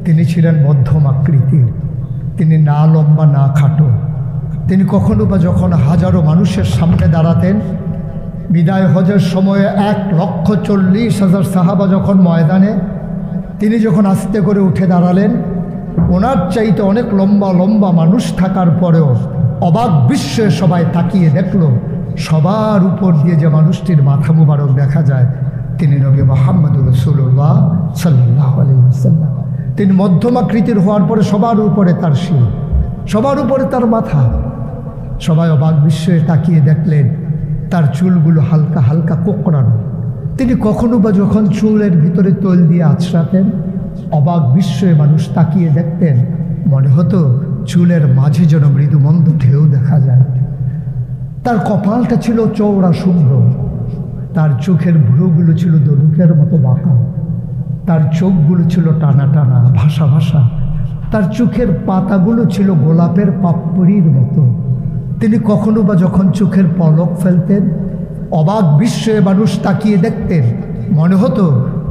তিনি ছিলেন মধ্যম আকৃতির, তিনি না লম্বা না খাটো। তিনি কখনো বা যখন হাজারো মানুষের সামনে দাঁড়াতেন, বিদায় হজের সময়ে 1,40,000 সাহাবা যখন ময়দানে, তিনি যখন আস্তে করে উঠে দাঁড়ালেন, ওনার চাইতে অনেক লম্বা লম্বা মানুষ থাকার পরেও অবাক বিস্ময়ে সবাই তাকিয়ে দেখল, সবার উপর দিয়ে যে মানুষটির মাথা মুবারক দেখা যায়, তিনি নবী মুহাম্মদুর রাসূলুল্লাহ সাল্লাল্লাহু আলাইহি ওয়াসাল্লাম। তিনি মধ্যমাকৃতির হওয়ার পরে সবার উপরে তার শির, সবার উপরে তার মাথা। সবাই অবাক বিস্ময়ে তাকিয়ে দেখলেন তার চুলগুলো হালকা হালকা কোঁকড়ানো। তিনি কখনো বা যখন চুলের ভিতরে তৈল দিয়ে আছড়াতেন, অবাক বিস্ময়ে মানুষ তাকিয়ে দেখতেন, মনে হতো চুলের মাঝে যেন মৃদুমন্দ ঢেউ দেখা যায়। তার কপালটা ছিল চওড়া শুভ্র, তার চোখের ভ্রুগুলো ছিল ধনুকের মতো বাঁকা, তার চোখগুলো ছিল টানা টানা ভাসা ভাসা, তার চোখের পাতাগুলো ছিল গোলাপের পাপড়ির মতো। তিনি কখনো বা যখন চোখের পলক ফেলতেন, অবাক বিস্ময়ে মানুষ তাকিয়ে দেখতেন, মনে হতো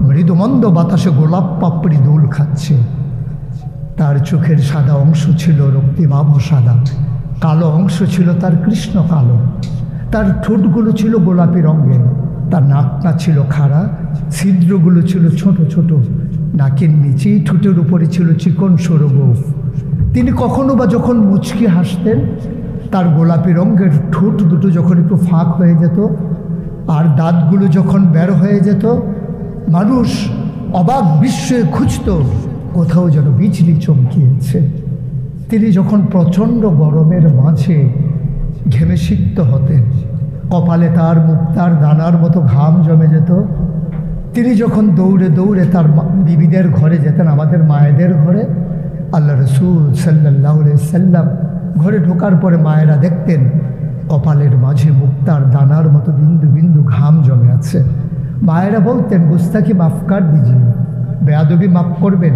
মৃদুমন্দ বাতাসে গোলাপ পাপড়ি দোল খাচ্ছে। তার চোখের সাদা অংশ ছিল রক্তিমাভ সাদা, কালো অংশ ছিল তার কৃষ্ণ কালো। তার ঠোঁটগুলো ছিল গোলাপি রঙের, তার নাকটা ছিল খাড়া, ছিদ্রগুলো ছিল ছোট ছোট, নাকের নিচেই ঠোঁটের উপরে ছিল চিকন সরু গোঁফ। তিনি কখনো বা যখন মুচকি হাসতেন, তার গোলাপি রঙের ঠোঁট দুটো যখন একটু ফাঁক হয়ে যেত আর দাঁতগুলো যখন বের হয়ে যেত, মানুষ অবাক বিস্ময়ে খুঁজত কোথাও যেন বিজলি চমকিয়েছে। তিনি যখন প্রচণ্ড গরমের মাঝে ঘেমে সিক্ত হতেন, কপালে তার মুক্তার দানার মতো ঘাম জমে যেত। তিনি যখন দৌড়ে দৌড়ে তার বিবিদের ঘরে যেতেন, আমাদের মায়েদের ঘরে, আল্লাহ রাসূল সাল্লাল্লাহু আলাইহি সাল্লাম ঘরে ঢোকার পরে মায়েরা দেখতেন কপালের মাঝে মুক্তার দানার মতো বিন্দু বিন্দু ঘাম জমে আছে। মায়েরা বলতেন, গুস্তাকি মাফ কর দিজিয়ে, বেয়াদবি মাফ করবেন,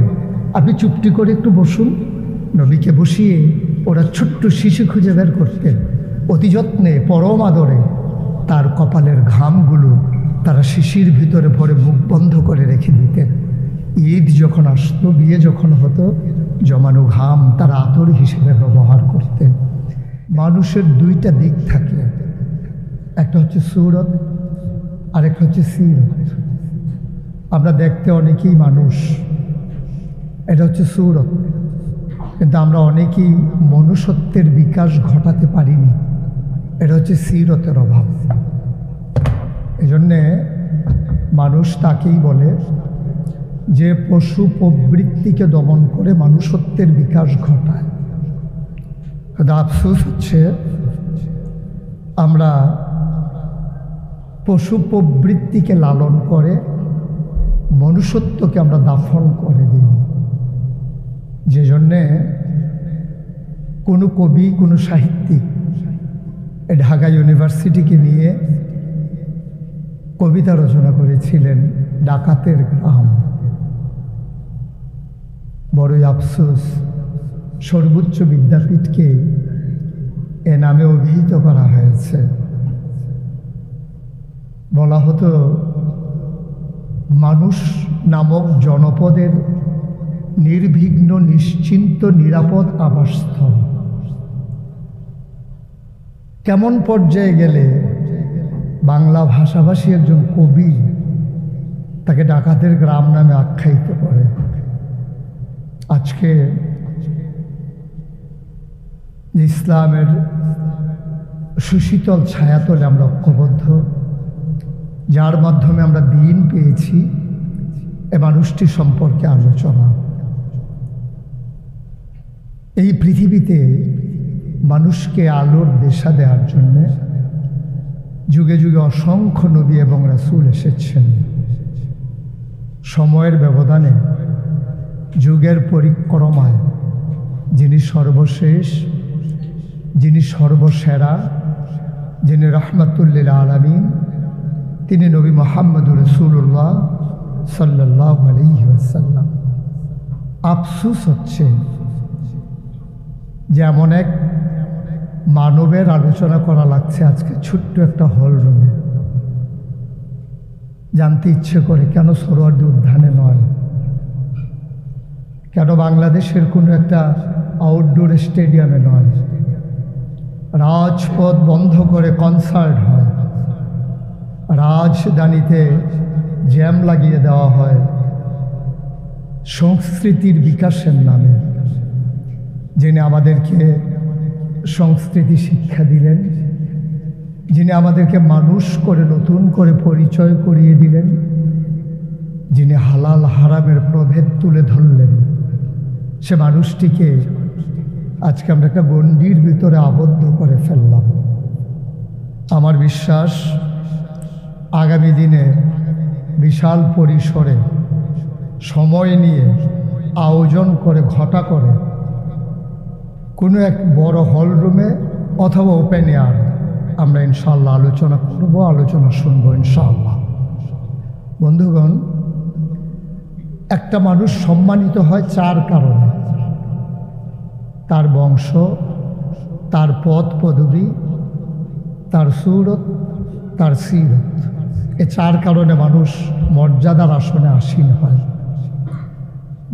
আপনি চুপটি করে একটু বসুন। নবীকে বসিয়ে ওরা ছোট্ট শিশু খুঁজে বের করতেন, অতি যত্নে পরম আদরে তার কপালের ঘামগুলো তারা শিশির ভিতরে ভরে মুখ বন্ধ করে রেখে দিতেন। ঈদ যখন আসতো, বিয়ে যখন হতো, জমানো ঘাম তারা আতর হিসেবে ব্যবহার করতেন। মানুষের দুইটা দিক থাকে, একটা হচ্ছে সুরত আর একটা হচ্ছে সিরত। আমরা দেখতে অনেকেই মানুষ, এটা হচ্ছে সুরত, কিন্তু আমরা অনেকেই মনুষ্যত্বের বিকাশ ঘটাতে পারিনি, এটা হচ্ছে সিরতের অভাব। এজন্যে মানুষ তাকেই বলে যে পশু প্রবৃত্তিকে দমন করে মনুষ্যত্বের বিকাশ ঘটায়। কিন্তু আফসোস হচ্ছে আমরা পশু প্রবৃত্তিকে লালন করে মনুষ্যত্বকে আমরা দাফন করে দিই। যে জন্যে কোনো কবি, কোনো সাহিত্যিক ঢাকা ইউনিভার্সিটিকে নিয়ে কবিতা রচনা করেছিলেন, ডাকাতের গ্রাম। বড়ই আফসোস, সর্বোচ্চ বিদ্যাপীঠকে এ নামে অভিহিত করা হয়েছে। বলা হতো মানুষ নামক জনপদের নির্বিঘ্ন নিশ্চিন্ত নিরাপদ আবাসস্থল। কেমন পর্যায়ে গেলে বাংলা ভাষাভাষী একজন কবি তাকে ডাকাতের গ্রাম নামে আখ্যায়িত করে। আজকে ইসলামের সুশীতল ছায়াতলে আমরা ঐক্যবদ্ধ, যার মাধ্যমে আমরা দিন পেয়েছি, এ মানুষটি সম্পর্কে আলোচনা। এই পৃথিবীতে মানুষকে আলোর দিশা দেওয়ার জন্য যুগে যুগে অসংখ্য নবী এবং রাসূল এসেছেন। সময়ের ব্যবধানে, যুগের পরিক্রমায় যিনি সর্বশেষ, যিনি সর্বসেরা, যিনি রাহমাতুল আলামিন, তিনি নবী মুহাম্মদুর রাসূলুল্লাহ সাল্লাল্লাহু আলাইহি ওয়াসাল্লাম। আফসোস হচ্ছে যে এমন এক মানবের আলোচনা করা লাগছে আজকে ছোট্ট একটা হল রুমে। জানতে ইচ্ছে করে কেন সোহরাওয়ার্দী উদ্যানে নয়, কেন বাংলাদেশের কোনো একটা আউটডোর স্টেডিয়ামে নয়, রাজপথ বন্ধ করে কনসার্ট হয়, রাজধানীতে জ্যাম লাগিয়ে দেওয়া হয় সংস্কৃতির বিকাশের নামে। যিনি আমাদেরকে সংস্কৃতি শিক্ষা দিলেন, যিনি আমাদেরকে মানুষ করে নতুন করে পরিচয় করিয়ে দিলেন, যিনি হালাল হারামের প্রভেদ তুলে ধরলেন, সে মানুষটিকে আজকে আমরা একটা গণ্ডির ভিতরে আবদ্ধ করে ফেললাম। আমার বিশ্বাস আগামী দিনে বিশাল পরিসরে সময় নিয়ে আয়োজন করে ঘটা করে কোনো এক বড় হল রুমে অথবা ওপেন এয়ার আমরা ইনশাআল্লাহ আলোচনা করব, আলোচনা শুনবো ইনশাআল্লাহ। বন্ধুগণ, একটা মানুষ সম্মানিত হয় চার কারণে: তার বংশ, তার পদ পদবী, তার সুরত, তার সিরত। এই চার কারণে মানুষ মর্যাদার আসনে আসীন হয়।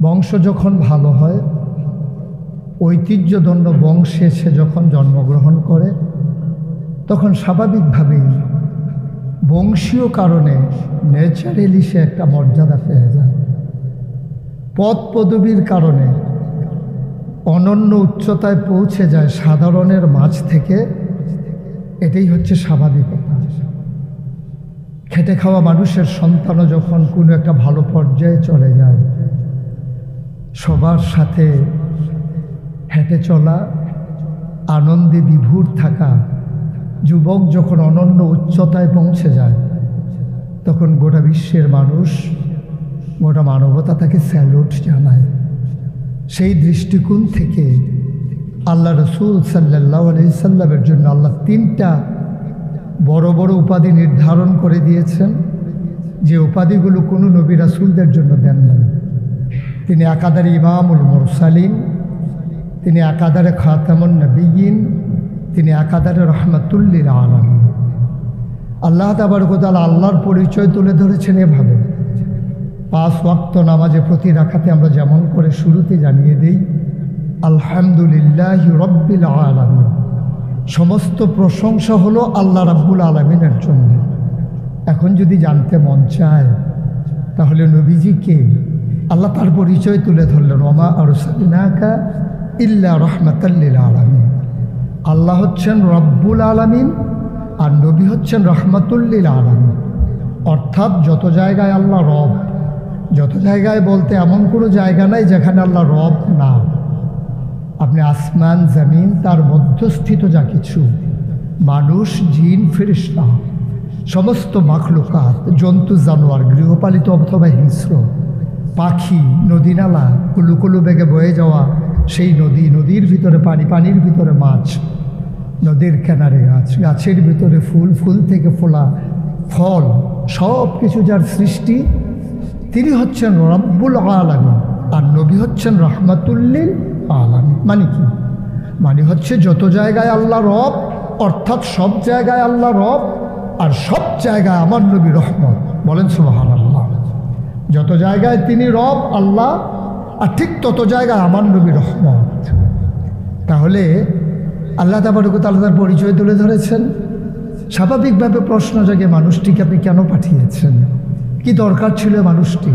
বংশ যখন ভালো হয়, ঐতিহ্যধন্য বংশে সে যখন জন্মগ্রহণ করে, তখন স্বাভাবিকভাবেই বংশীয় কারণে ন্যাচারালি সে একটা মর্যাদা পেয়ে যায়। পদ পদবীর কারণে অনন্য উচ্চতায় পৌঁছে যায় সাধারণের মাঝ থেকে। এটাই হচ্ছে স্বাভাবিকতা। খেটে খাওয়া মানুষের সন্তানও যখন কোনো একটা ভালো পর্যায়ে চলে যায়, সবার সাথে হেঁটে চলা, আনন্দে বিভোর থাকা যুবক যখন অনন্য উচ্চতায় পৌঁছে যায়, তখন গোটা বিশ্বের মানুষ, গোটা মানবতা তাকে স্যালুট জানায়। সেই দৃষ্টিকোণ থেকে আল্লাহ রসুল সাল্লাল্লাহু আলাইহি সাল্লামের জন্য আল্লাহ তিনটা বড় বড় উপাধি নির্ধারণ করে দিয়েছেন, যে উপাধিগুলো কোনো নবী রাসূলদের জন্য দেন নাই। তিনি একাধারে ইমামুল মুরসালিন, তিনি একাধারে খাতামুন নবিয়্যিন, তিনি একাধারে রহমাতুল লিল আলামিন। আল্লাহ তাবারক ওয়া তাআলা আল্লাহর পরিচয় তুলে ধরেছেন এভাবে। 5 ওয়াক্ত নামাজে প্রতি রাকাতে আমরা যেমন করে শুরুতে জানিয়ে দেই আলহামদুলিল্লাহি রাব্বিল আলামিন, সমস্ত প্রশংসা হলো আল্লাহ রাব্বুল আলামিনের জন্য। এখন যদি জানতে মন চায় তাহলে নবীজিকে আল্লাহ তার পরিচয় তুলে ধরলেন, ওমা আরসালনাকা ইল্লা রাহমাতাল লিল আলামিন। আল্লাহ হচ্ছেন রব্বুল আলামিন আর নবী হচ্ছেন রাহমাতুল লিল আলামিন। অর্থাৎ যত জায়গায় আল্লাহ রব, যত জায়গায় বলতে এমন কোনো জায়গা নাই যেখানে আল্লাহ রব না। আপনি আসমান জমিন তার মধ্যস্থিত যা কিছু, মানুষ, জিন, ফেরেশতা, সমস্ত মাখলুকাত, জন্তু জানোয়ার, গৃহপালিত অথবা হিংস্র, পাখি, নদী নালা, কুলু কুলু বেগে বয়ে যাওয়া সেই নদী, নদীর ভিতরে পানি, পানির ভিতরে মাছ, নদীর কিনারে গাছ, গাছের ভিতরে ফুল, ফুল থেকে ফোলা ফল, সব কিছু যার সৃষ্টি, তিনি হচ্ছেন রব্বুল আলামিন আর নবী হচ্ছেন রাহমাতুল লিল আলামিন। মানে কি? মানে হচ্ছে যত জায়গায় আল্লাহ রব, অর্থাৎ সব জায়গায় আল্লাহ রব আর সব জায়গায় আমার নবী রহমত। বলেন সুবহানাল্লাহ। যত জায়গায় তিনি রব আল্লাহ, আর ঠিক তত জায়গায় আমার নবী রহমত। তাহলে আল্লাহ তাবারক ওয়া তাআলা তার পরিচয় তুলে ধরেছেন। স্বাভাবিকভাবে প্রশ্ন জাগে, মানুষটিকে আপনি কেন পাঠিয়েছেন? কি দরকার ছিল মানুষটি?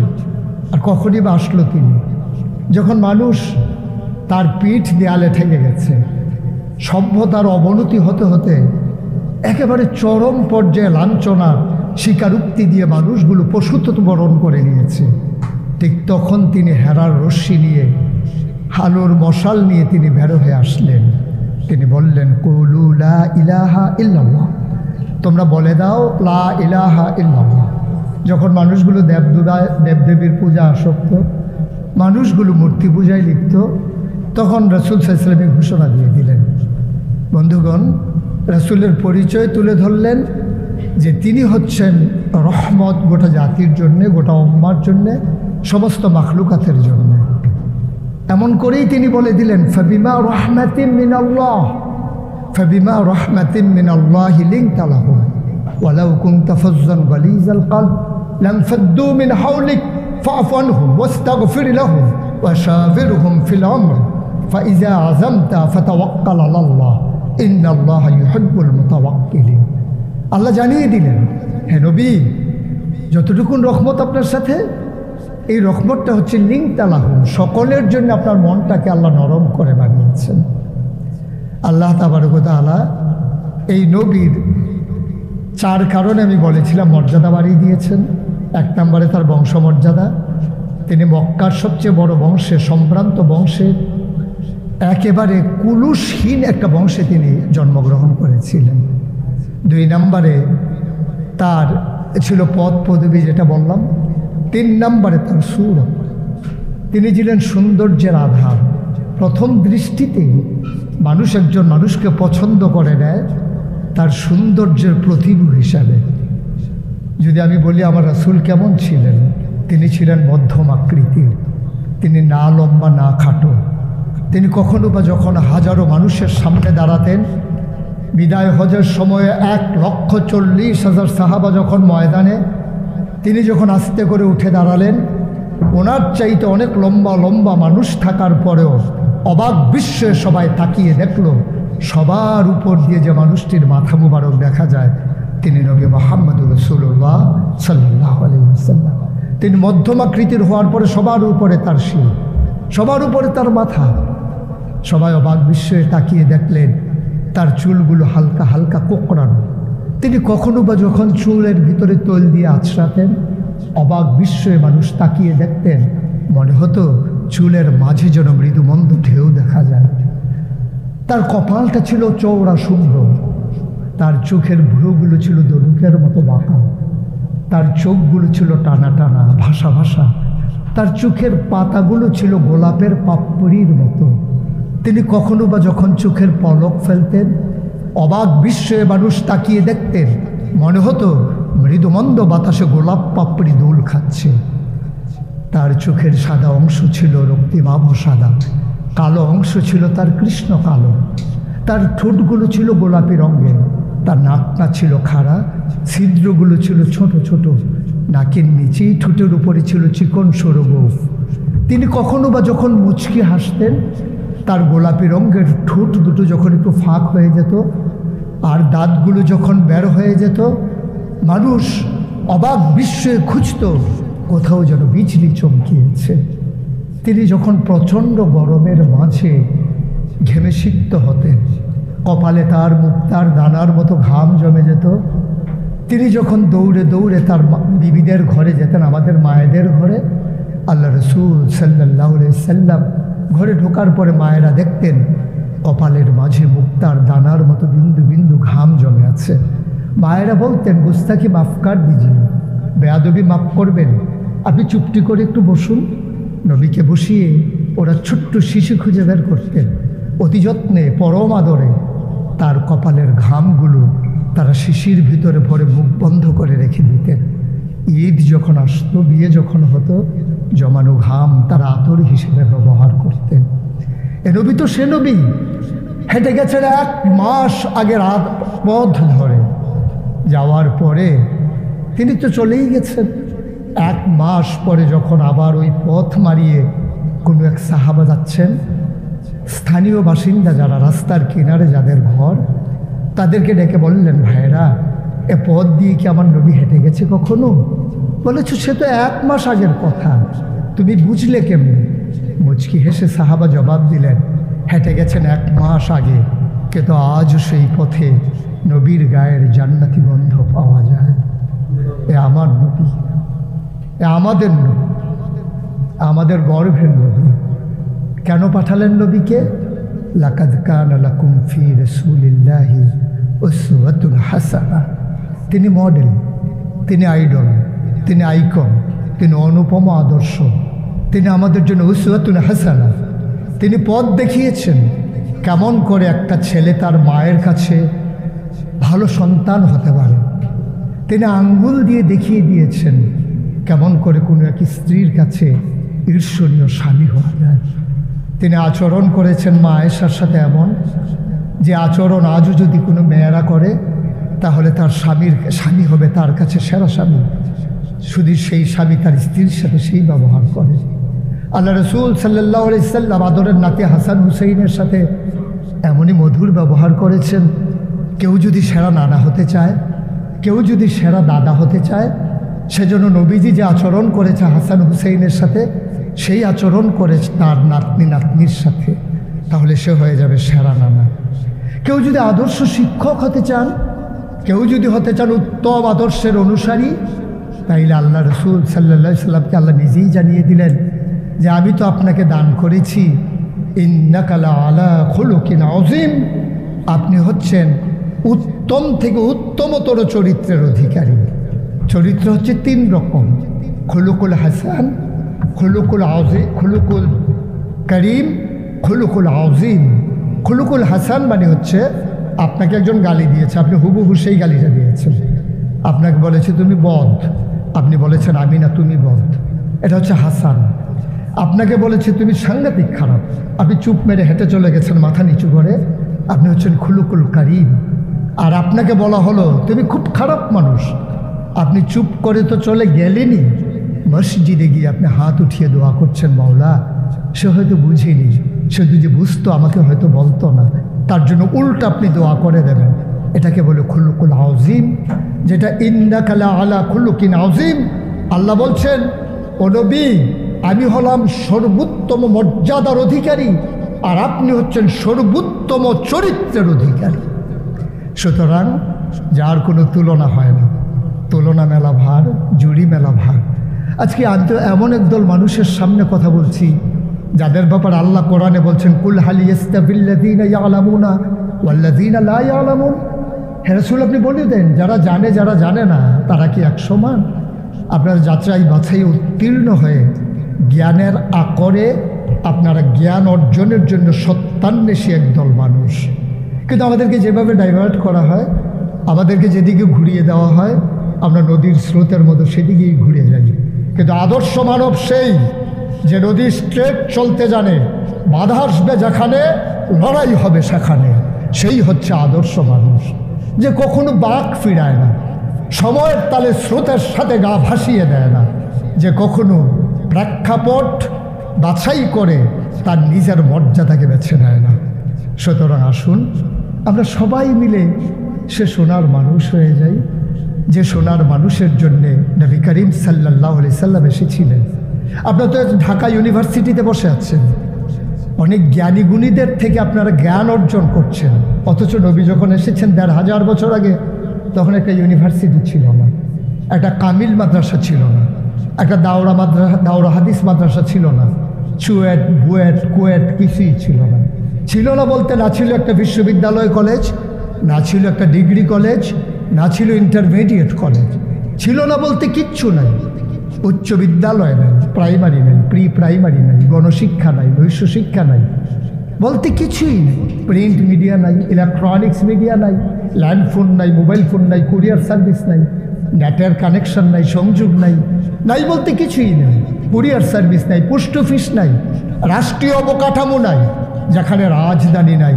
আর কখনই বা আসলো তিনি? যখন মানুষ তার পিঠ দেয়ালে ঠেকে গেছে, সভ্যতার অবনতি হতে হতে একেবারে চরম পর্যায়ে লাঞ্ছনার স্বীকারোক্তি দিয়ে মানুষগুলো পশুত্ব বরণ করে নিয়েছে, ঠিক তখন তিনি হেরার রশ্মি নিয়ে, আলোর মশাল নিয়ে তিনি বের হয়ে আসলেন। তিনি বললেন, কুলু লা ইলাহা ইল্লাল্লাহ, তোমরা বলে দাও লা ইলাহা ইল্লাল্লাহ। যখন মানুষগুলো দেবদেবীর পূজা আসক্ত, মানুষগুলো মূর্তি পূজায় লিপ্ত, তখন রাসূল সাল্লাল্লাহু আলাইহি ওয়াসাল্লাম ঘোষণা দিয়ে দিলেন। বন্ধুগণ, রাসূলের পরিচয় তুলে ধরলেন যে তিনি হচ্ছেন রহমত গোটা জাতির জন্যে, গোটা উম্মার জন্যে, সমস্ত মাখলুকাতের জন্য। এমন করেই তিনি বলে দিলেন, ফাবিমা রাহমাতিন মিনাল্লাহ, ফাবিমা রাহমাতিন মিনাল্লাহি লিনতা লাহুম ওয়ালাউ কুনতা ফাজ্জান গালিজাল কলব লানফাদ্দু মিন হাওলিক ফাআফু আনহুম ওয়াস্তাগফির লাহুম وشاورهم في الأمر فإذا عزمت فتوكل على الله إن الله يحب المتوكلين। আল্লাহ জানিয়ে দিলেন, হে নবী, যতটুকুন রহমত আপনার সাথে, এই রহমতটা হচ্ছে লিংতালাহুম, সকলের জন্য আপনার মনটাকে আল্লাহ নরম করে বানিয়েছেন। আল্লাহ তাবারক ওয়া তাআলা এই নবীর 4 কারণে আমি বলেছিলাম মর্যাদা বাড়িয়ে দিয়েছেন। 1 নম্বরে তার বংশমর্যাদা, তিনি মক্কার সবচেয়ে বড় বংশে, সম্ভ্রান্ত বংশে, একেবারে কুলুষহীন একটা বংশে তিনি জন্মগ্রহণ করেছিলেন। 2 নম্বরে তার ছিল পদ পদবী, যেটা বললাম। 3 নম্বরে তার সুরত, তিনি ছিলেন সৌন্দর্যের আধার। প্রথম দৃষ্টিতে মানুষ একজন মানুষকে পছন্দ করে নেয় তার সৌন্দর্যের প্রতিভূ হিসাবে। যদি আমি বলি আমার রাসূল কেমন ছিলেন, তিনি ছিলেন মধ্যম আকৃতির, তিনি না লম্বা না খাটো। তিনি কখনো বা যখন হাজারো মানুষের সামনে দাঁড়াতেন, বিদায় হজের সময়ে 1,40,000 সাহাবা যখন ময়দানে, তিনি যখন আস্তে করে উঠে দাঁড়ালেন, ওনার চাইতে অনেক লম্বা লম্বা মানুষ থাকার পরেও অবাক বিস্ময়ে সবাই তাকিয়ে দেখল, সবার উপর দিয়ে যে মানুষটির মাথা মুবারক দেখা যায়, তিনি নবী মুহাম্মদুর রাসূলুল্লাহ সাল্লাল্লাহু আলাইহি ওয়াসাল্লাম। তিনি মধ্যমাকৃতির হওয়ার পরে সবার উপরে তার শির, সবার উপরে তার মাথা। সবাই অবাক বিস্ময়ে তাকিয়ে দেখলেন তার চুলগুলো হালকা হালকা কোঁকড়ানো। তিনি কখনো বা যখন চুলের ভিতরে তৈল দিয়ে আছড়াতেন, অবাক বিস্ময়ে মানুষ তাকিয়ে দেখতেন, মনে হতো চুলের মাঝে যেন মৃদুমন্দ ঢেউ দেখা যায়। তার কপালটা ছিল চওড়া শুভ্র, তার চোখের ভ্রুগুলো ছিল ধনুকের মতো বাঁকা, তার চোখগুলো ছিল টানা টানা ভাসা ভাসা, তার চোখের পাতাগুলো ছিল গোলাপের পাপড়ির মতো। তিনি কখনো বা যখন চোখের পলক ফেলতেন, অবাক বিস্ময়ে মানুষ তাকিয়ে দেখতেন, মনে হতো মৃদুমন্দ বাতাসে গোলাপ পাপড়ি দোল খাচ্ছে। তার চোখের সাদা অংশ ছিল রক্তিমাভ সাদা, কালো অংশ ছিল তার কৃষ্ণ কালো। তার ঠোঁটগুলো ছিল গোলাপি রঙের, তার নাকটা ছিল খাড়া, ছিদ্রগুলো ছিল ছোট ছোট, নাকের নিচেই ঠোঁটের উপরে ছিল চিকন সরু গোঁফ। তিনি কখনো বা যখন মুচকি হাসতেন, তার গোলাপি রঙের ঠোঁট দুটো যখন একটু ফাঁক হয়ে যেত আর দাঁতগুলো যখন বের হয়ে যেত, মানুষ অবাক বিস্ময়ে খুঁজত কোথাও যেন বিজলি চমকিয়েছে। তিনি যখন প্রচণ্ড গরমের মাঝে ঘেমে সিক্ত হতেন, কপালে তার মুক্তার দানার মতো ঘাম জমে যেত। তিনি যখন দৌড়ে দৌড়ে তার বিবিদের ঘরে যেতেন, আমাদের মায়েদের ঘরে, আল্লাহ রাসূল সাল্লাল্লাহু আলাইহি সাল্লাম ঘরে ঢোকার পরে মায়েরা দেখতেন কপালের মাঝে মুক্তার দানার মতো বিন্দু বিন্দু ঘাম জমে আছে। মায়েরা বলতেন, গুস্তাকি মাফ কর দিজিয়ে, বেয়াদবি মাফ করবেন, আপনি চুপটি করে একটু বসুন। নবীকে বসিয়ে ওরা ছোট্ট শিশু খুঁজে বের করতেন, অতি যত্নে পরম আদরে তার কপালের ঘামগুলো তারা শিশির ভিতরে ভরে মুখ বন্ধ করে রেখে দিতেন। ঈদ যখন আসতো, বিয়ে যখন হতো, জমানো ঘাম তারা আতর হিসেবে ব্যবহার করতেন। এ নবী তো সে নবী, হেঁটে গেছেন 1 মাস আগে রাত পথ ধরে, যাওয়ার পরে তিনি তো চলেই গেছেন। 1 মাস পরে যখন আবার ওই পথ মারিয়ে কোনো এক সাহাবা যাচ্ছেন, স্থানীয় বাসিন্দা যারা রাস্তার কিনারে যাদের ঘর, তাদেরকে ডেকে বললেন, ভাইরা, এ পথ দিয়ে কি আমার নবী হেঁটে গেছে কখনো? বলেছ, সে তো 1 মাস আগের কথা, তুমি বুঝলে কেমনি? মুচকি হেসে সাহাবা জবাব দিলেন, হেঁটে গেছেন 1 মাস আগে, কিন্তু আজও সেই পথে নবীর গায়ের জান্নাতি গন্ধ পাওয়া যায়। এ আমার নবী, এ আমাদের নবী, আমাদের গর্ভের নবী। কেন পাঠালেন নবীকে? লাকাদ কানা লাকুম ফি রাসূলিল্লাহি উসওয়াতুন হাসানাহ। তিনি মডেল, তিনি আইডল, তিনি আইকন, তিনি অনুপম আদর্শ, তিনি আমাদের জন্য উসওয়াতুন হাসানাহ। তিনি পথ দেখিয়েছেন কেমন করে একটা ছেলে তার মায়ের কাছে ভালো সন্তান হতে পারে। তিনি আঙ্গুল দিয়ে দেখিয়ে দিয়েছেন কেমন করে কোনো এক স্ত্রীর কাছে ঈর্ষণীয় স্বামী হওয়া যায়। তিনি আচরণ করেছেন মা আয়েশার সাথে এমন যে আচরণ আজও যদি কোনো মেয়েরা করে তাহলে তার স্বামী হবে তার কাছে সেরা স্বামী। শুধু সেই স্বামী তার স্ত্রীর সাথে সেই ব্যবহার করে। আল্লাহ রসুল সাল্লাল্লাহু আলাইহি সাল্লাম আদরের নাতি হাসান হুসেইনের সাথে এমনই মধুর ব্যবহার করেছেন। কেউ যদি সেরা নানা হতে চায়, কেউ যদি সেরা দাদা হতে চায়, সেজন্য নবীজি যে আচরণ করেছে হাসান হুসেইনের সাথে, সেই আচরণ করেছে তার নাতনি নাতনির সাথে, তাহলে সে হয়ে যাবে সেরা নানা। কেউ যদি আদর্শ শিক্ষক হতে চান, কেউ যদি হতে চান উত্তম আদর্শের অনুসারী, তাইলে আল্লাহ রসুল সাল্লাল্লাহু আলাইহি সাল্লামকে আল্লাহ নিজেই জানিয়ে দিলেন যে আমি তো আপনাকে দান করেছি ইন্নাকা লাআলা খুলুকিন আযীম, আপনি হচ্ছেন উত্তম থেকে উত্তমতর চরিত্রের অধিকারী। চরিত্র হচ্ছে তিন রকম, খুলুকুল হাসান, খুলুকুল আযীম, খুলুকুল করিম, খুলুকুল আযীম। খুলুকুল হাসান মানে হচ্ছে আপনাকে একজন গালি দিয়েছে, আপনি হুবহু সেই গালিটা দিয়েছেন। আপনাকে বলেছে তুমি বদ, আপনি বলেছেন আমি না তুমি বদ, এটা হচ্ছে হাসান। আপনাকে বলেছে তুমি সাংঘাতিক খারাপ, আপনি চুপ মেরে হেঁটে চলে গেছেন মাথা নিচু করে, আপনি হচ্ছেন খুলুকুল করিম। আর আপনাকে বলা হলো তুমি খুব খারাপ মানুষ, আপনি চুপ করে তো চলে গেলেনি, মসজিদে গিয়ে আপনি হাত উঠিয়ে দোয়া করছেন মাওলা সে হয়তো বুঝিনি, সে যদি বুঝতো আমাকে হয়তো বলতো না, তার জন্য উল্টা আপনি দোয়া করে দেবেন। এটাকে বলে খুলুকুল আযীম, যেটা ইন্নাকা লাআলা খুলুকিন আযীম। আল্লাহ বলছেন ও নবী আমি হলাম সর্বোত্তম মর্যাদার অধিকারী, আর আপনি হচ্ছেন সর্বোত্তম চরিত্রের অধিকারী। সুতরাং যার কোনো তুলনা হয় না, তুলনা মেলা ভার, জুড়ি মেলা ভার। আজকে আমি তো এমন একদল মানুষের সামনে কথা বলছি যাদের ব্যাপার আল্লাহ কোরআনে বলছেন কুল হাল ইয়াস্তাবিল্লাযীনা ইয়ালামুনা ওয়াল্লাযীনা লা ইয়ালামুন। হে রাসূল আপনি বলে দেন যারা জানে যারা জানে না তারা কি এক সমান? আপনার যাচাই বাছাই উত্তীর্ণ হয়ে জ্ঞানের আকরে আপনারা জ্ঞান অর্জনের জন্য সত্যান্বেষী একদল মানুষ। কিন্তু আমাদেরকে যেভাবে ডাইভার্ট করা হয়, আমাদেরকে যেদিকে ঘুরিয়ে দেওয়া হয়, আমরা নদীর স্রোতের মতো সেদিকেই ঘুরে যাই। কিন্তু আদর্শ মানব সেই যে নদী স্ট্রেট চলতে জানে, বাধা আসবে যেখানে লড়াই হবে সেখানে, সেই হচ্ছে আদর্শ মানুষ। যে কখনো বাঁক ফিরায় না, সময়ের তালে স্রোতের সাথে গা ভাসিয়ে দেয় না, যে কখনো প্রেক্ষাপট বাছাই করে তার নিজের মর্যাদাকে বেছে নেয় না। সুতরাং আসুন আমরা সবাই মিলে সে সোনার মানুষ হয়ে যাই, যে সোনার মানুষের জন্যে নবী করিম সাল্লাল্লাহু আলাইহি সাল্লাম এসেছিলেন। আপনারা তো ঢাকা ইউনিভার্সিটিতে বসে আছেন, অনেক জ্ঞানী গুণীদের থেকে আপনারা জ্ঞান অর্জন করছেন, অথচ নবী যখন এসেছেন ১৫০০ বছর আগে তখন একটা ইউনিভার্সিটি ছিল না, একটা কামিল মাদ্রাসা ছিল না, একটা দাওরা হাদিস মাদ্রাসা ছিল না, চুয়েট বুয়েট কুয়েট কিছুই ছিল না। ছিল না বলতে না ছিল একটা বিশ্ববিদ্যালয় কলেজ, না ছিল একটা ডিগ্রি কলেজ, না ছিল ইন্টারমিডিয়েট কলেজ, ছিল না বলতে কিচ্ছু নাই। উচ্চ বিদ্যালয় নাই, প্রাইমারি নাই, প্রি প্রাইমারি নাই, গণশিক্ষা নাই, নৈশ শিক্ষা নাই, বলতে কিছুই নেই। প্রিন্ট মিডিয়া নাই, ইলেকট্রনিক্স মিডিয়া নাই, ল্যান্ডফোন নাই, মোবাইল ফোন নাই, কুরিয়ার সার্ভিস নাই, নেটের কানেকশন নাই, সংযোগ নাই, নাই বলতে কিছুই নেই। কুরিয়ার সার্ভিস নাই, পোস্ট অফিস নাই, রাষ্ট্রীয় অবকাঠামো নাই, যেখানে রাজধানী নাই,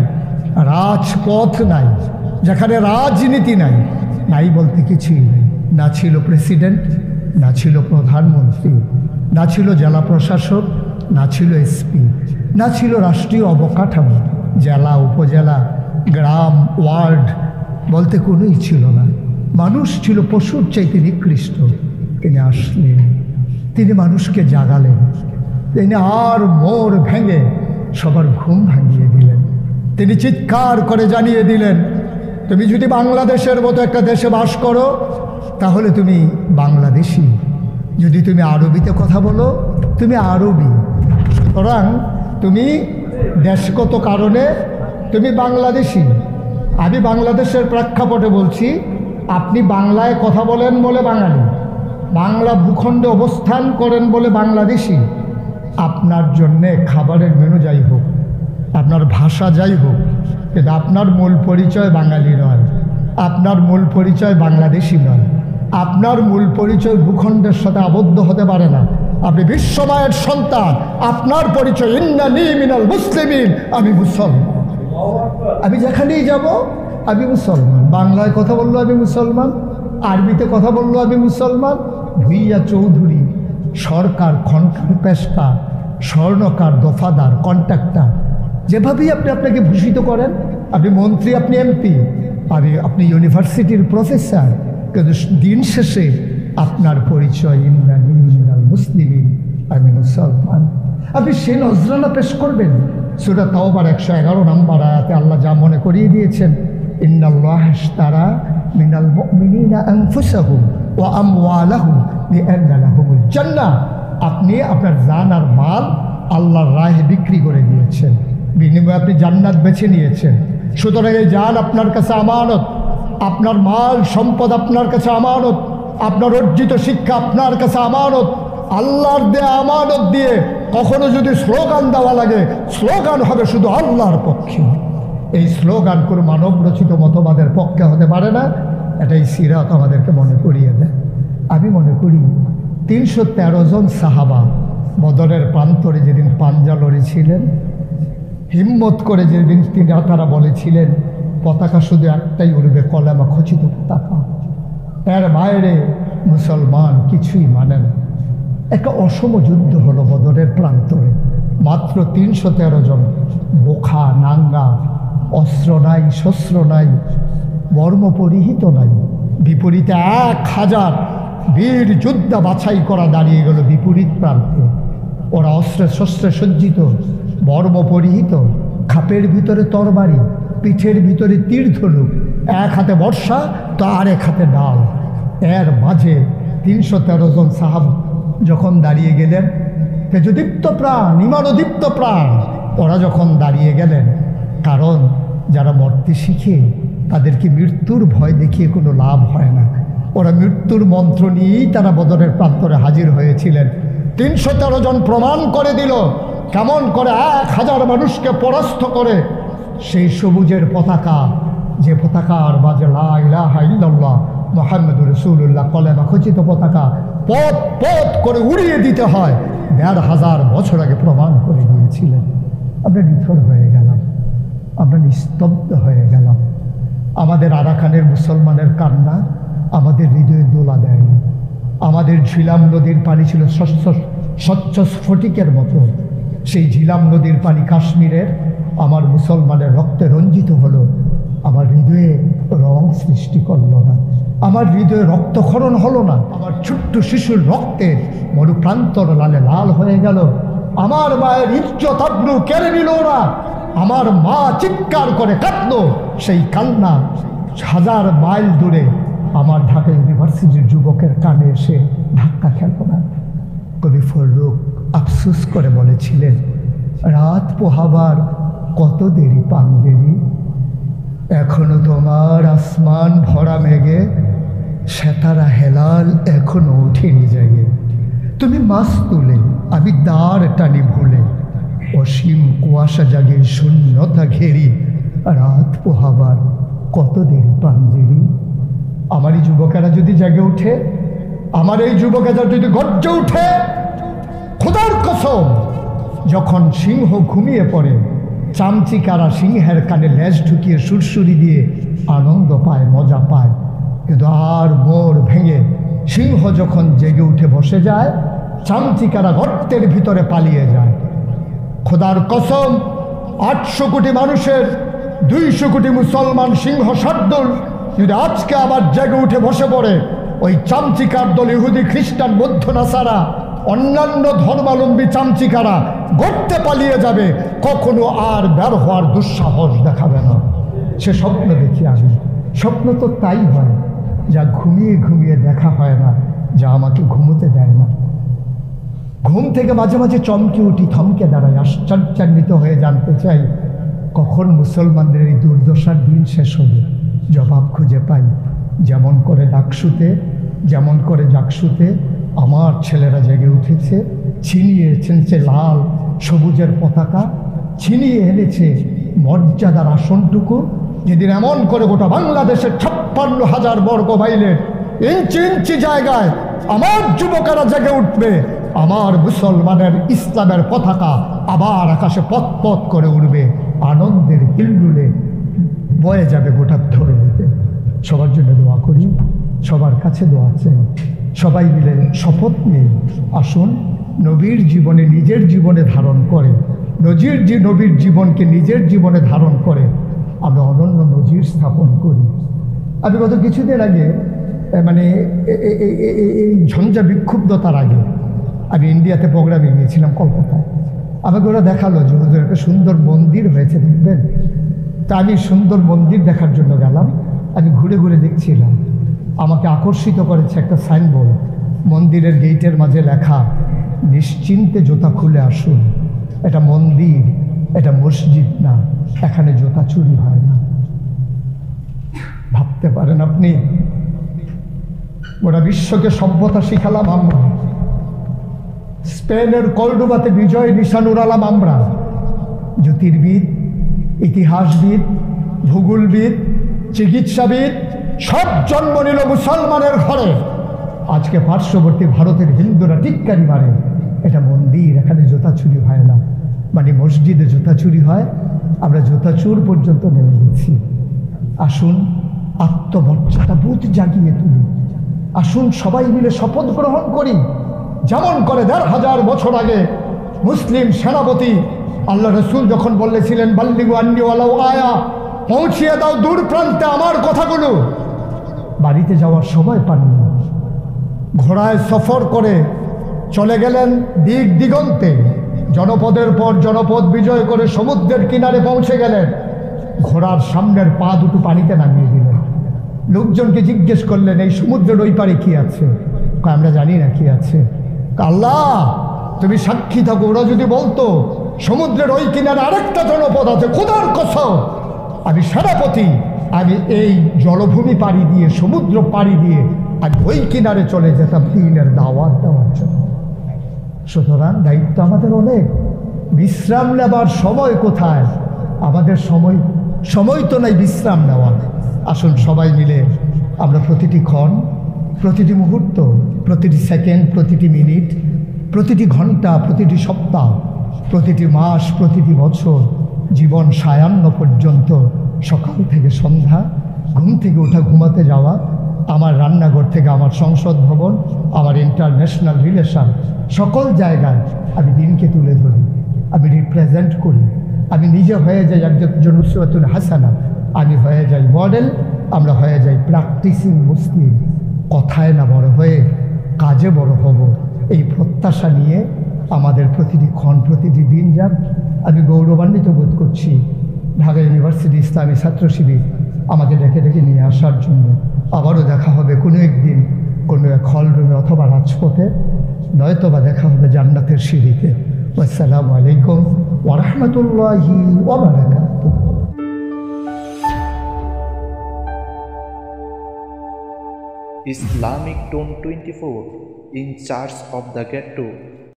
রাজপথ নাই, যেখানে রাজনীতি নাই, নাই বলতে কিছুই নেই। না ছিল প্রেসিডেন্ট, না ছিল প্রধানমন্ত্রী, না ছিল জেলা প্রশাসক, না ছিল এসপি, না ছিল রাষ্ট্রীয় অবকাঠামো, জেলা উপজেলা গ্রাম ওয়ার্ড বলতে কোনোই ছিল না। মানুষ ছিল পশুর চাইতে নিকৃষ্ট। তিনি আসলেন, তিনি মানুষকে জাগালেন, তিনি আর মোর ভেঙে সবার ঘুম ভাঙিয়ে দিলেন। তিনি চিৎকার করে জানিয়ে দিলেন তুমি যদি বাংলাদেশের মতো একটা দেশে বাস করো তাহলে তুমি বাংলাদেশি, যদি তুমি আরবিতে কথা বলো তুমি আরবি। সুতরাং তুমি দেশগত কারণে তুমি বাংলাদেশি। আমি বাংলাদেশের প্রেক্ষাপটে বলছি, আপনি বাংলায় কথা বলেন বলে বাঙালি, বাংলা ভূখণ্ডে অবস্থান করেন বলে বাংলাদেশি। আপনার জন্যে খাবারের মেনু যাই হোক, আপনার ভাষা যাই হোক, কিন্তু আপনার মূল পরিচয় বাঙালি নয়, আপনার মূল পরিচয় বাংলাদেশি নয়, আপনার মূল পরিচয় ভূখণ্ডের সাথে আবদ্ধ হতে পারে না। আপনি বিশ্বমায়ের সন্তান, আপনার পরিচয় ইন্নানি মিনাল মুসলিমিন, আমি মুসলমান। আমি যেখানেই যাব আমি মুসলমান, বাংলায় কথা বললো আমি মুসলমান, আরবিতে কথা বললো আমি মুসলমান, ভুইয়া চৌধুরী সরকার খনকার পেশকা স্বর্ণকার, দফাদার, কন্ট্রাক্টর, যেভাবেই আপনি আপনাকে ভূষিত করেন, আপনি মন্ত্রী, আপনি এমপি, আপনি ইউনিভার্সিটির প্রফেসর, কিন্তু দিন শেষে আপনার পরিচয় ইন্নানি মিনাল মুসলিমিন, আমি মুসলমান। আপনি সে নজরানা পেশ করবেন। সূরা তাওবার 111 নম্বর আয়াতে আল্লাহ যা মনে করিয়ে দিয়েছেন, ইন্নাল্লাহ ইশতারা মিনাল মুমিনিনা আনফুসাহুম ওয়া আমওয়ালাহুম বিআন্না লাহুমুল জান্নাহ। আপনি আপনার জান আর মাল আল্লাহর রাহে বিক্রি করে দিয়েছেন, বিনিময়ে আপনি জান্নাত বেছে নিয়েছেন। সুতরাং এই জান আপনার কাছে আমানত, আপনার মাল সম্পদ আপনার কাছে আমানত, আপনার অর্জিত শিক্ষা আপনার কাছে আমানত। আল্লাহর দেয়া আমানত দিয়ে কখনো যদি স্লোগান দেওয়া লাগে, স্লোগান হবে শুধু আল্লাহর পক্ষে। এই স্লোগান কোনো মানব রচিত মতবাদের পক্ষে হতে পারে না। এটাই সিরাত আমাদেরকে মনে করিয়ে দেয়। আমি মনে করি 313 জন সাহাবা বদরের প্রান্তরে যেদিন পাঞ্জা লড়েছিলেন, হিম্মত করে যেদিন তারা বলেছিলেন পতাকা শুধু একটাই উড়বে, কলেমা খচিত পতাকা, এর বাইরে মুসলমান কিছুই মানে না। একটা অসম যুদ্ধ হলো বদরের প্রান্তরে। মাত্র 313 জন, বোখা নাঙ্গা, অস্ত্র নাই, শস্ত্র নাই, বর্ম পরিহিত নাই। বিপরীতে 1000 বীর যোদ্ধা বাছাই করা দাঁড়িয়ে গেল বিপরীত প্রান্তে। ওরা অস্ত্রে শস্ত্রে সজ্জিত, বর্ম পরিহিত, খাপের ভিতরে তরবারি, পিঠের ভিতরে তীর ধনুক, এক হাতে বর্ষা তো আরেক হাতে ডাল। এর মাঝে 313 জন সাহাবা যখন দাঁড়িয়ে গেলেন, তেজদীপ্ত প্রাণ, ইমানদীপ্ত প্রাণ, ওরা যখন দাঁড়িয়ে গেলেন, কারণ যারা মরতে শিখে তাদেরকে মৃত্যুর ভয় দেখিয়ে কোনো লাভ হয় না। ওরা মৃত্যুর মন্ত্র নিয়েই তারা বদরের প্রান্তরে হাজির হয়েছিলেন। 313 জন প্রমাণ করে দিল কেমন করে 1000 মানুষকে পরাস্ত করে সেই সবুজের পতাকা, যে পতাকার বাজে লা ইলাহা ইল্লাল্লাহ মুহাম্মাদুর রাসূলুল্লাহ কলেমা খচিত পতাকা, পথ পথ করে উড়িয়ে দিতে হয়, 1500 বছর আগে প্রমাণ করে দিয়েছিলেন। আমরা নিথর হয়ে গেলাম, আমরা নিস্তব্ধ হয়ে গেলাম। আমাদের আরাকানের মুসলমানের কান্না আমাদের হৃদয়ে দোলা দেয়নি। আমাদের ঝিলাম নদীর পানি ছিল স্বচ্ছ স্ফটিকের মতো। সেই ঝিলাম নদীর পানি কাশ্মীরের আমার মুসলমানের রক্তে রঞ্জিত হলো, আমার হৃদয়ে রং সৃষ্টি করলো না, আমার হৃদয়ে রক্তক্ষরণ হলো না। আমার ছোট্ট শিশুর রক্তে মরুপ্রান্তর লালে লাল হয়ে গেল। আমার মায়ের ইজ্জত আবরু কেড়ে নিল ওরা। আমার মা চিৎকার করে কাঁদলো, সেই কান্না 1000 মাইল দূরে আমার ঢাকা ইউনিভার্সিটির যুবকের কানে এসে ধাক্কা খেল না। কবি ফররুখ আফসোস করে বলেছিলেন, রাত পোহাবার কত দেরি পাঞ্জেরি, এখনো তোমার আসমান ভরা মেঘে সেতারা হেলাল এখনো উঠেনি জাগে। তুমি মাছ তুলে আমি দাঁড় টানি ভুলে, অসীম কুয়াশা জাগে শূন্যতা ঘেরি, রাত পোহাবার কত দেরি পাঞ্জেরি। আমার এই যুবকেরা যদি জেগে উঠে, আমার এই যুবকেরা যদি গর্জে উঠে, খোদার কসম, যখন সিংহ ঘুমিয়ে পড়ে চামচিকারা সিংহের কানে লেজ ঢুকিয়ে সুরসুরি দিয়ে আনন্দ পায়, মজা পায়, কিন্তু আর মোর ভেঙে সিংহ যখন জেগে উঠে বসে যায়, চামচিকারা গর্তের ভিতরে পালিয়ে যায়। খোদার কসম, 800 কোটি মানুষের 200 কোটি মুসলমান সিংহ শার্দুল যদি আজকে আবার জেগে উঠে বসে পড়ে, ওই চামচিকার দল ইহুদি খ্রিস্টান বৌদ্ধ নাসারা অন্যান্য ধর্মাবলম্বী চামচিকারা গর্তে পালিয়ে যাবে, কখনো আর বের হওয়ার দুঃসাহস দেখাবে না। সে স্বপ্ন দেখি আমি। স্বপ্ন তো তাই হয় যা ঘুমিয়ে ঘুমিয়ে দেখা হয় না, যা আমাকে ঘুমোতে দেয় না। ঘুম থেকে মাঝে মাঝে চমকে উঠি, থমকে দাঁড়াই, আশ্চর্যান্বিত হয়ে জানতে চাই কখন মুসলমানদের এই দুর্দশার দিন শেষ হবে। জবাব খুঁজে পাই, যেমন করে ডাকসুতে, যেমন করে জাকসুতে আমার ছেলেরা জেগে উঠেছে, ছিনিয়ে এনেছে লাল সবুজের পতাকা, ছিনিয়ে এনেছে মর্যাদার আসনটুকু, যেদিন এমন করে গোটা বাংলাদেশের 56,000 বর্গ মাইলের ইঞ্চি ইঞ্চি জায়গায় আমার যুবকেরা জেগে উঠবে, আমার মুসলমানের ইসলামের পতাকা আবার আকাশে পথ পথ করে উঠবে, আনন্দের হিল্লুলে বয়ে যাবে গোটা ধরনীতে। সবার জন্য দোয়া করি, সবার কাছে দোয়া চাই, সবাই মিলে শপথ নিয়ে আসুন নবীর জীবনে নিজের জীবনে ধারণ করে, নবীর জীবনকে নিজের জীবনে ধারণ করে আমরা অনন্য নজির স্থাপন করি। আমি গত কিছুদিন আগে মানে এই ঝঞ্ঝা বিক্ষুব্ধতার আগে আমি ইন্ডিয়াতে প্রোগ্রামে গিয়েছিলাম কলকাতায়। আমাকে ওরা দেখালো যে ওদের একটা সুন্দর মন্দির হয়েছে দেখবেন। তা আমি সুন্দর মন্দির দেখার জন্য গেলাম। আমি ঘুরে ঘুরে দেখছিলাম, আমাকে আকর্ষিত করেছে একটা সাইনবোর্ড, মন্দিরের গেটের মাঝে লেখা নিশ্চিন্তে জুতা খুলে আসুন। এটা মন্দির, এটা মসজিদ না, এখানে জুতা চুরি হয় না। ভাবতে পারেন আপনি, গোটা বিশ্বকে সভ্যতা শিখালাম আমরা, স্পেনের কর্ডোবাতে বিজয় নিশান উড়ালাম আমরা, জ্যোতির্বিদ, ইতিহাসবিদ, ভূগোলবিদ, চিকিৎসাবিদ সব জন্ম নিল মুসলমানের ঘরে। আজকে পার্শ্ববর্তী ভারতের হিন্দুরা টিক্কারি মারে, এটা মন্দির, এখানে জুতা চুরি হয় না, মানে মসজিদে জুতা চুরি হয়। আমরা জুতা চুর পর্যন্ত নেমে গেছি। আসুন আত্মমর্যাদা বোধ জাগিয়ে তুলি, আসুন সবাই মিলে শপথ গ্রহণ করি, যেমন করে ১৫০০ বছর আগে মুসলিম সেনাপতি আল্লাহ রসুল যখন বলেছিলেন বাল্লিগু আন্নি ওয়ালাউ আয়া, পৌঁছিয়ে দাও দূর প্রান্তে আমার কথাগুলো। বাড়িতে যাওয়ার সময় পাননি, ঘোড়ায় সফর করে চলে গেলেন দিক দিগন্তে, জনপদের পর জনপদ বিজয় করে সমুদ্রের কিনারে পৌঁছে গেলেন। ঘোড়ার সামনের পা দুটো পানিতে নামিয়ে দিলেন। লোকজনকে জিজ্ঞেস করলেন এই সমুদ্রের ওই পারে কি আছে? আমরা জানি না কি আছে। আল্লাহ তুমি সাক্ষী থাকো, ওরা যদি বলতো সমুদ্রের ওই কিনারে আরেকটা জনপদ আছে, খোদার কসম আমি সেনাপতি, আমি এই জলভূমি পাড়ি দিয়ে সমুদ্র পাড়ি দিয়ে আমি ওই কিনারে চলে যেতাম দিনের দাওয়াত দেওয়ার জন্য। সুতরাং দায়িত্ব আমাদের অনেক। বিশ্রাম নেবার সময় কোথায়? আমাদের সময় তো নাই বিশ্রাম নেওয়া। আসুন সবাই মিলে আমরা প্রতিটি ক্ষণ, প্রতিটি মুহূর্ত, প্রতিটি সেকেন্ড, প্রতিটি মিনিট, প্রতিটি ঘন্টা, প্রতিটি সপ্তাহ, প্রতিটি মাস, প্রতিটি বছর, জীবন সায়ান্ন পর্যন্ত, সকাল থেকে সন্ধ্যা, ঘুম থেকে ওঠা, ঘুমাতে যাওয়া, আমার রান্নাঘর থেকে আমার সংসদ ভবন, আমার ইন্টারন্যাশনাল রিলেশন, সকল জায়গায় আমি দিনকে তুলে ধরি, আমি রিপ্রেজেন্ট করি। আমি নিজে হয়ে যাই একজন উসওয়াতুন হাসানা, আমি হয়ে যাই মডেল, আমরা হয়ে যাই প্র্যাকটিসিং মুসলিম। কথায় না বড় হয়ে কাজে বড় হব, এই প্রত্যাশা নিয়ে আমাদের প্রতিটি ক্ষণ, প্রতিটি দিন যাক। আমি গৌরবান্বিত বোধ করছি ঢাকা ইউনিভার্সিটি ইসলামী ছাত্র শিবির আমাকে ডেকে ডেকে নিয়ে আসার জন্য। আবারও দেখা হবে কোনো একদিন কোনো এক হল রুমে অথবা রাজপথে, নয়তোবা দেখা হবে জান্নাতের সিঁড়িতে। আসসালামু আলাইকুম ওয়া রাহমাতুল্লাহি ওয়া বারাকাতুহু। Islamic Tone 24 in charge of the ghetto.